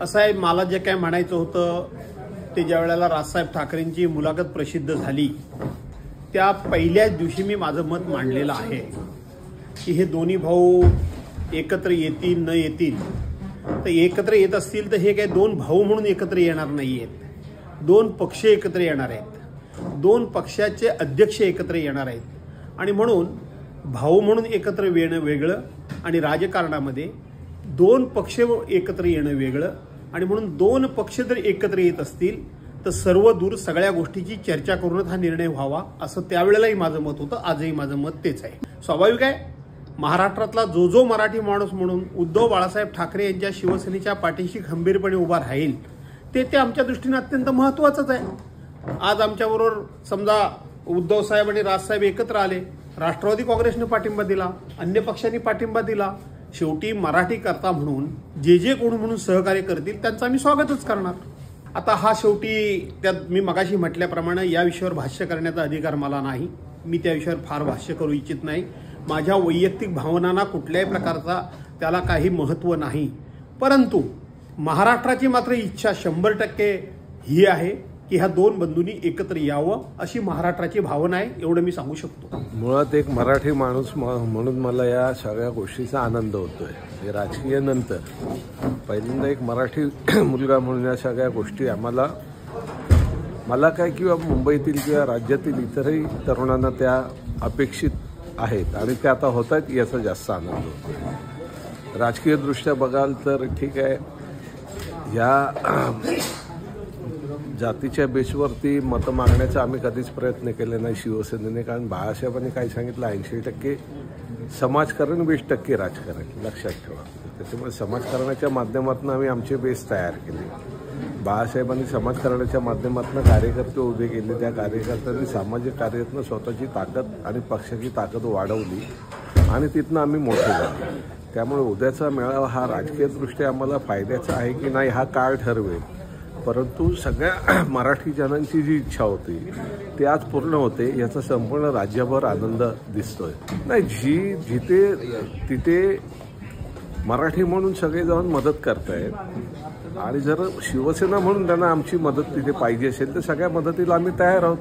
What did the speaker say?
असं आहे, मला जे काय म्हणायचं होतं ते ज्या वेळेला राजसाहेब ठाकरेंची मुलाखत प्रसिद्ध झाली त्या पहिल्याच दिवशी मी माझं मत मांडलेलं आहे की हे दोन्ही भाऊ एकत्र येतील न येतील, तर एकत्र येत असतील तर हे काय दोन भाऊ म्हणून एकत्र येणार नाहीयेत, दोन पक्ष एकत्र येणार आहेत, दोन पक्षाचे अध्यक्ष एकत्र येणार आहेत. आणि म्हणून भाऊ म्हणून एकत्र येणं वेगळं आणि राजकारणामध्ये दोन पक्ष एकत्र येणं वेगळं. आणि म्हणून दोन पक्ष जर एकत्र येत असतील तर सर्व दूर सगळ्या गोष्टीची चर्चा करूनच हा निर्णय व्हावा, असं त्यावेळेलाही माझं मत होतं. आजही माझं मत तेच आहे. स्वाभाविक आहे, महाराष्ट्रातला जो मराठी माणूस म्हणून उद्धव बाळासाहेब ठाकरे यांच्या शिवसेनेच्या पाठीशी खंबीरपणे उभा राहील ते आमच्या दृष्टीने अत्यंत महत्त्वाचंच आहे. आज आमच्याबरोबर समजा उद्धव साहेब आणि राजसाहेब एकत्र आले, राष्ट्रवादी काँग्रेसने पाठिंबा दिला, अन्य पक्षांनी पाठिंबा दिला. शेवटी मराठी करता म्हणून जे कोण म्हणून सहकार्य करतील त्यांचं आम्ही स्वागतच करणार. आता हा शेवटी त्यात मी मगाशी म्हटल्याप्रमाणे या विषयावर भाष्य करण्याचा अधिकार मला नाही. मी त्या विषयावर फार भाष्य करू इच्छित नाही. माझ्या वैयक्तिक भावनांना कुठल्याही प्रकारचा त्याला काही महत्त्व नाही. परंतु महाराष्ट्राची मात्र इच्छा 100% ही आहे की ह्या दोन बंधूंनी एकत्र यावं, अशी महाराष्ट्राची भावना आहे. एवढं मी सांगू शकतो. मुळात एक मराठी माणूस म्हणून मला या सगळ्या गोष्टीचा आनंद होतोय. हे राजकीय नंतर पहिल्यांदा एक मराठी मुलगा म्हणून या सगळ्या गोष्टी मला काय किंवा मुंबईतील किंवा राज्यातील इतरही तरुणांना त्या अपेक्षित आहेत आणि त्या आता होत आहेत याचा जास्त आनंद होतो. राजकीय दृष्ट्या बघाल तर ठीक आहे, या जातीच्या बेसवरती मतं मागण्याचा आम्ही कधीच प्रयत्न केले नाही शिवसेनेने. कारण बाळासाहेबांनी काय सांगितलं 80% समाजकारण 20% राजकारण, लक्षात ठेवा. त्याच्यामुळे समाजकारणाच्या माध्यमातून आम्ही आमचे बेस तयार केले. बाळासाहेबांनी समाजकारणाच्या माध्यमातून कार्यकर्ते उभे केले. त्या कार्यकर्त्यांनी सामाजिक कार्यातून स्वतःची ताकद आणि पक्षाची ताकद वाढवली आणि तिथनं आम्ही मोठे झालो. त्यामुळे उद्याचा मेळावा हा राजकीयदृष्ट्या आम्हाला फायद्याचा आहे की नाही हा काळ ठरवेल. परंतु सगळ्या मराठी जनांची जी इच्छा होती ती आज पूर्ण होते याचा संपूर्ण राज्यभर आनंद दिसतोय. नाही, तिथे मराठी म्हणून सगळे जाऊन मदत करतायत आणि जर शिवसेना म्हणून त्यांना आमची मदत तिथे पाहिजे असेल तर सगळ्या मदतीला आम्ही तयार आहोत.